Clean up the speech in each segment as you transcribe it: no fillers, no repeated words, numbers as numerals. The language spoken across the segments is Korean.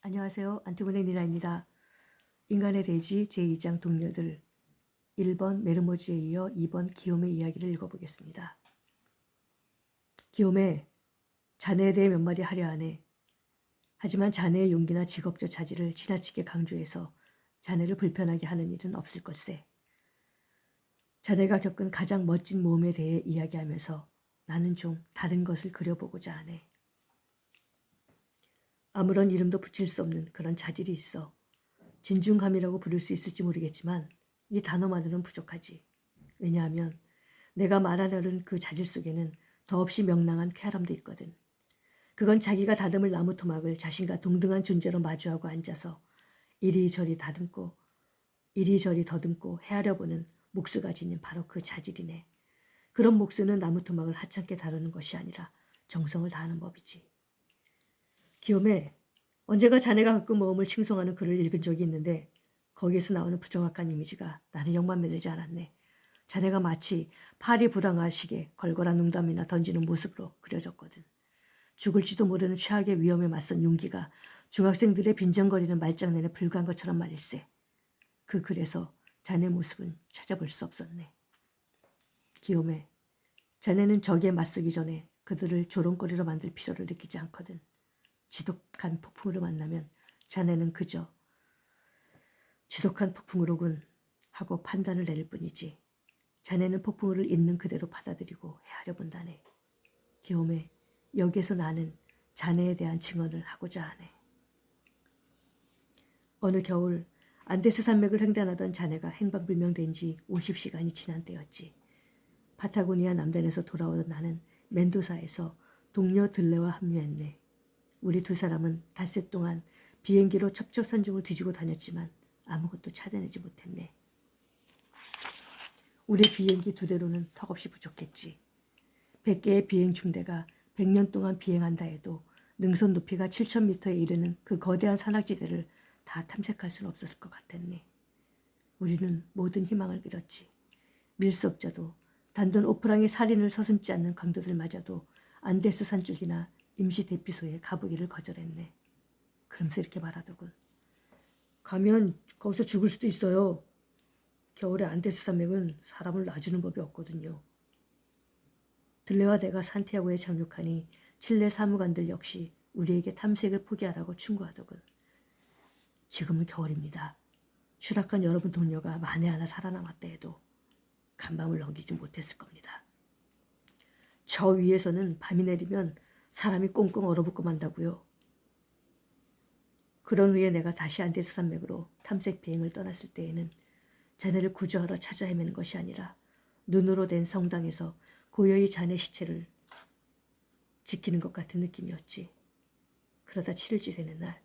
안녕하세요. 안티고네 니나입니다. 인간의 대지 제2장 동료들 1번 메르모즈에 이어 2번 기욤의 이야기를 읽어보겠습니다. 기욤에 자네에 대해 몇 마디 하려 하네. 하지만 자네의 용기나 직업적 자질을 지나치게 강조해서 자네를 불편하게 하는 일은 없을 걸세. 자네가 겪은 가장 멋진 모험에 대해 이야기하면서 나는 좀 다른 것을 그려보고자 하네. 아무런 이름도 붙일 수 없는 그런 자질이 있어. 진중함이라고 부를 수 있을지 모르겠지만 이 단어만으로는 부족하지. 왜냐하면 내가 말하려는 그 자질 속에는 더없이 명랑한 쾌활함도 있거든. 그건 자기가 다듬을 나무 토막을 자신과 동등한 존재로 마주하고 앉아서 이리저리 더듬고 헤아려보는 목수가 지닌 바로 그 자질이네. 그런 목수는 나무 토막을 하찮게 다루는 것이 아니라 정성을 다하는 법이지. 기욤에 언제가 자네가 가끔 모험을 칭송하는 글을 읽은 적이 있는데 거기에서 나오는 부정확한 이미지가 나는 영만 믿지 않았네. 자네가 마치 팔이 불황하시게 걸걸한 농담이나 던지는 모습으로 그려졌거든. 죽을지도 모르는 최악의 위험에 맞선 용기가 중학생들의 빈정거리는 말장난에 불과한 것처럼 말일세. 그 글에서 자네 모습은 찾아볼 수 없었네. 기욤에 자네는 적에 맞서기 전에 그들을 조롱거리로 만들 필요를 느끼지 않거든. 지독한 폭풍으로 만나면 자네는 그저 지독한 폭풍으로군 하고 판단을 내릴 뿐이지. 자네는 폭풍우를 있는 그대로 받아들이고 헤아려 본다네. 기욤에 여기에서 나는 자네에 대한 증언을 하고자 하네. 어느 겨울 안데스 산맥을 횡단하던 자네가 행방불명된 지 50시간이 지난 때였지. 파타고니아 남단에서 돌아오던 나는 멘도사에서 동료 들레와 합류했네. 우리 두 사람은 닷새 동안 비행기로 첩첩산중을 뒤지고 다녔지만 아무것도 찾아내지 못했네. 우리 비행기 두 대로는 턱없이 부족했지. 100개의 비행 중대가 100년 동안 비행한다 해도 능선 높이가 7,000m에 이르는 그 거대한 산악지대를 다 탐색할 수는 없었을 것 같았네. 우리는 모든 희망을 잃었지. 밀수업자도 단돈 오프랑의 살인을 서슴지 않는 강도들마저도 안데스 산쪽이나 임시 대피소에 가보기를 거절했네. 그러면서 이렇게 말하더군. 가면 거기서 죽을 수도 있어요. 겨울에 안데스 산맥은 사람을 놔주는 법이 없거든요. 들레와 내가 산티아고에 착륙하니 칠레 사무관들 역시 우리에게 탐색을 포기하라고 충고하더군. 지금은 겨울입니다. 추락한 여러분 동료가 만에 하나 살아남았다 해도 간밤을 넘기지 못했을 겁니다. 저 위에서는 밤이 내리면 사람이 꽁꽁 얼어붙고 만다고요. 그런 후에 내가 다시 안데스 산맥으로 탐색 비행을 떠났을 때에는 자네를 구조하러 찾아 헤매는 것이 아니라 눈으로 된 성당에서 고요히 자네 시체를 지키는 것 같은 느낌이었지. 그러다 7일째 되는 날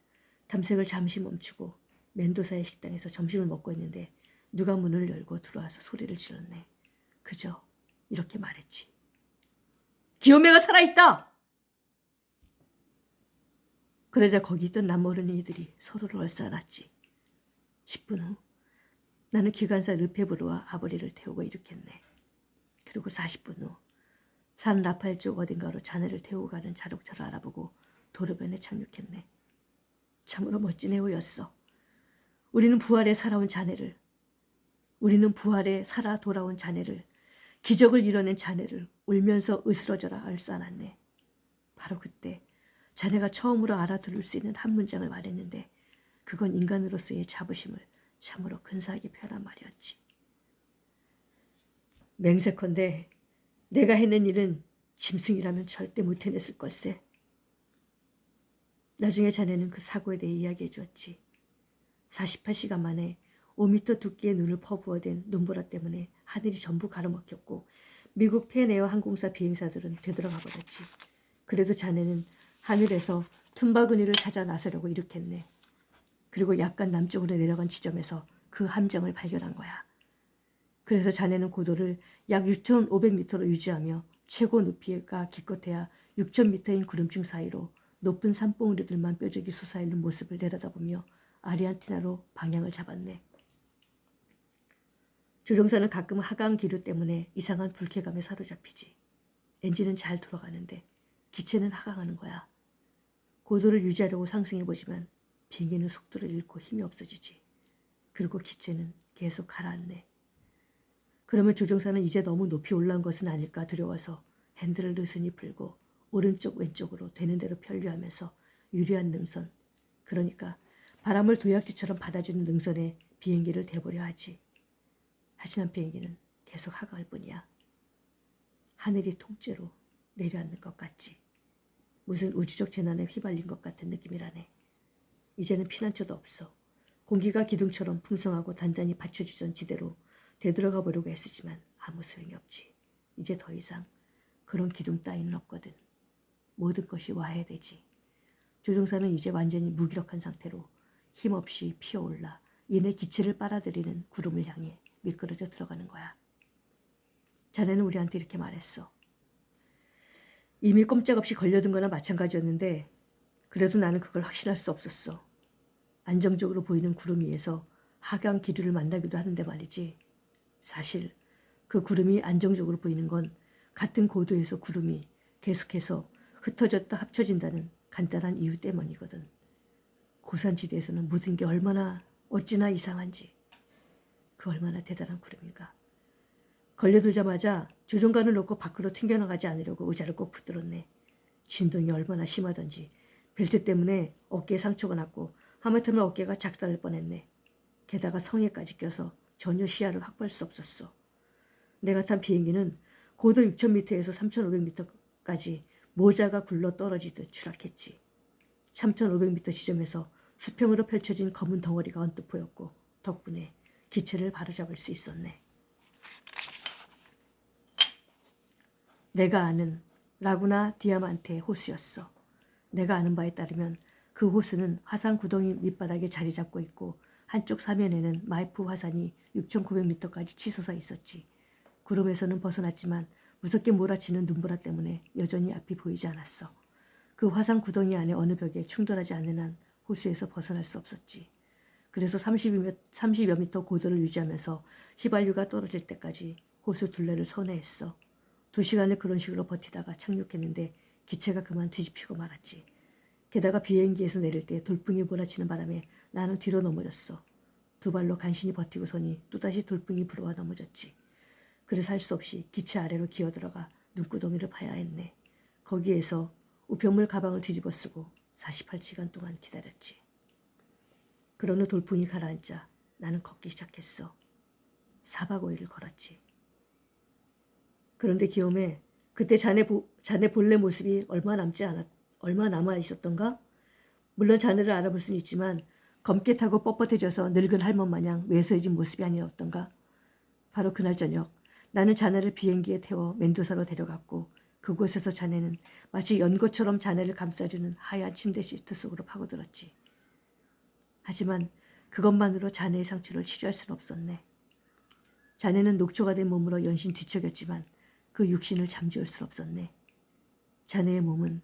탐색을 잠시 멈추고 멘도사의 식당에서 점심을 먹고 있는데 누가 문을 열고 들어와서 소리를 질렀네. 그저 이렇게 말했지. 기욤에가 살아있다! 그러자 거기 있던 남모르는 이들이 서로를 얼싸안았지. 10분 후 나는 기관사 르페브르와 아버리를 태우고 이륙했네. 그리고 40분 후 산 라팔 쪽 어딘가로 자네를 태우고 가는 자동차를 알아보고 도로변에 착륙했네. 참으로 멋진 해우였어. 우리는 부활에 살아 돌아온 자네를, 기적을 이뤄낸 자네를 울면서 으스러져라 얼싸안았네. 바로 그때 자네가 처음으로 알아들을 수 있는 한 문장을 말했는데 그건 인간으로서의 자부심을 참으로 근사하게 표현한 말이었지. 맹세컨대 내가 해낸 일은 짐승이라면 절대 못 해냈을 걸세. 나중에 자네는 그 사고에 대해 이야기해 주었지. 48시간 만에 5m 두께의 눈을 퍼부어댄 눈보라 때문에 하늘이 전부 가로막혔고 미국 팬에어 항공사 비행사들은 되돌아가 버렸지. 그래도 자네는 하늘에서 툼바그니를 찾아 나서려고 이륙했네. 그리고 약간 남쪽으로 내려간 지점에서 그 함정을 발견한 거야. 그래서 자네는 고도를 약 6,500m로 유지하며 최고 높이가 기껏해야 6,000m인 구름층 사이로 높은 산봉우리들만 뾰족이 솟아있는 모습을 내려다보며 아르헨티나로 방향을 잡았네. 조종사는 가끔 하강 기류 때문에 이상한 불쾌감에 사로잡히지. 엔진은 잘 돌아가는데 기체는 하강하는 거야. 고도를 유지하려고 상승해보지만 비행기는 속도를 잃고 힘이 없어지지. 그리고 기체는 계속 가라앉네. 그러면 조종사는 이제 너무 높이 올라온 것은 아닐까 두려워서 핸들을 느슨히 풀고 오른쪽 왼쪽으로 되는 대로 편류하면서 유리한 능선, 그러니까 바람을 도약지처럼 받아주는 능선에 비행기를 대보려 하지. 하지만 비행기는 계속 하강할 뿐이야. 하늘이 통째로 내려앉는 것 같지. 무슨 우주적 재난에 휘말린 것 같은 느낌이라네. 이제는 피난처도 없어. 공기가 기둥처럼 풍성하고 단단히 받쳐주던 지대로 되돌아가 보려고 했으지만 아무 소용이 없지. 이제 더 이상 그런 기둥 따위는 없거든. 모든 것이 와해되지. 조종사는 이제 완전히 무기력한 상태로 힘없이 피어올라 이내 기체를 빨아들이는 구름을 향해 미끄러져 들어가는 거야. 자네는 우리한테 이렇게 말했어. 이미 꼼짝없이 걸려든 거나 마찬가지였는데 그래도 나는 그걸 확신할 수 없었어. 안정적으로 보이는 구름 위에서 하강 기류를 만나기도 하는데 말이지. 사실 그 구름이 안정적으로 보이는 건 같은 고도에서 구름이 계속해서 흩어졌다 합쳐진다는 간단한 이유 때문이거든. 고산지대에서는 모든 게 얼마나 어찌나 이상한지. 그 얼마나 대단한 구름인가. 걸려들자마자 조종관을 놓고 밖으로 튕겨나가지 않으려고 의자를 꼭 붙들었네. 진동이 얼마나 심하던지 벨트 때문에 어깨에 상처가 났고 하마터면 어깨가 작살날 뻔했네. 게다가 성에까지 껴서 전혀 시야를 확보할 수 없었어. 내가 탄 비행기는 고도 6,000m에서 3,500m까지 모자가 굴러 떨어지듯 추락했지. 3,500m 지점에서 수평으로 펼쳐진 검은 덩어리가 언뜻 보였고 덕분에 기체를 바로잡을 수 있었네. 내가 아는 라구나 디아만테 호수였어. 내가 아는 바에 따르면 그 호수는 화산 구덩이 밑바닥에 자리 잡고 있고 한쪽 사면에는 마이프 화산이 6,900m까지 치솟아 있었지. 구름에서는 벗어났지만 무섭게 몰아치는 눈보라 때문에 여전히 앞이 보이지 않았어. 그 화산 구덩이 안에 어느 벽에 충돌하지 않는 한 호수에서 벗어날 수 없었지. 그래서 30여 미터 고도를 유지하면서 휘발유가 떨어질 때까지 호수 둘레를 선회했어. 2시간을 그런 식으로 버티다가 착륙했는데 기체가 그만 뒤집히고 말았지. 게다가 비행기에서 내릴 때 돌풍이 몰아치는 바람에 나는 뒤로 넘어졌어. 2발로 간신히 버티고서니 또다시 돌풍이 불어와 넘어졌지. 그래서 할 수 없이 기체 아래로 기어들어가 눈구덩이를 파야 했네. 거기에서 우편물 가방을 뒤집어 쓰고 48시간 동안 기다렸지. 그런 후 돌풍이 가라앉자 나는 걷기 시작했어. 4박 5일을 걸었지. 그런데 기욤에 그때 자네 본래 모습이 얼마 남아 있었던가? 물론 자네를 알아볼 수는 있지만 검게 타고 뻣뻣해져서 늙은 할멈 마냥 왜소해진 모습이 아니었던가? 바로 그날 저녁 나는 자네를 비행기에 태워 멘도사로 데려갔고 그곳에서 자네는 마치 연고처럼 자네를 감싸주는 하얀 침대 시트 속으로 파고들었지. 하지만 그것만으로 자네의 상처를 치료할 수는 없었네. 자네는 녹초가 된 몸으로 연신 뒤척였지만 그 육신을 잠재울 수 없었네. 자네의 몸은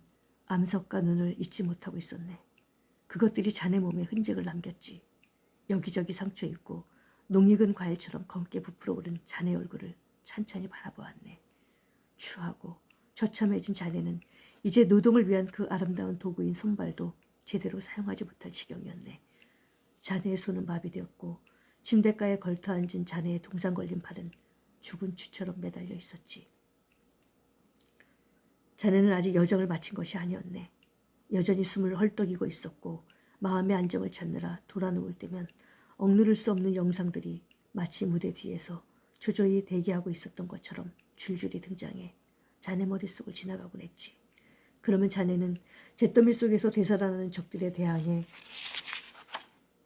암석과 눈을 잊지 못하고 있었네. 그것들이 자네 몸에 흔적을 남겼지. 여기저기 상처 있고 농익은 과일처럼 검게 부풀어 오른 자네 얼굴을 찬찬히 바라보았네. 추하고 처참해진 자네는 이제 노동을 위한 그 아름다운 도구인 손발도 제대로 사용하지 못할 지경이었네. 자네의 손은 마비되었고 침대가에 걸터앉은 자네의 동상 걸린 팔은 죽은 쥐처럼 매달려 있었지. 자네는 아직 여정을 마친 것이 아니었네. 여전히 숨을 헐떡이고 있었고 마음의 안정을 찾느라 돌아 누울 때면 억누를 수 없는 영상들이 마치 무대 뒤에서 초조히 대기하고 있었던 것처럼 줄줄이 등장해 자네 머릿속을 지나가곤 했지. 그러면 자네는 잿더미 속에서 되살아나는 적들에 대항해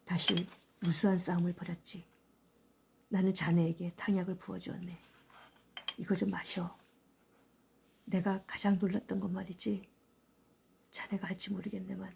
다시 무수한 싸움을 벌였지. 나는 자네에게 탕약을 부어주었네. 이거 좀 마셔. 내가 가장 놀랐던 건 말이지. 자네가 할지 모르겠네만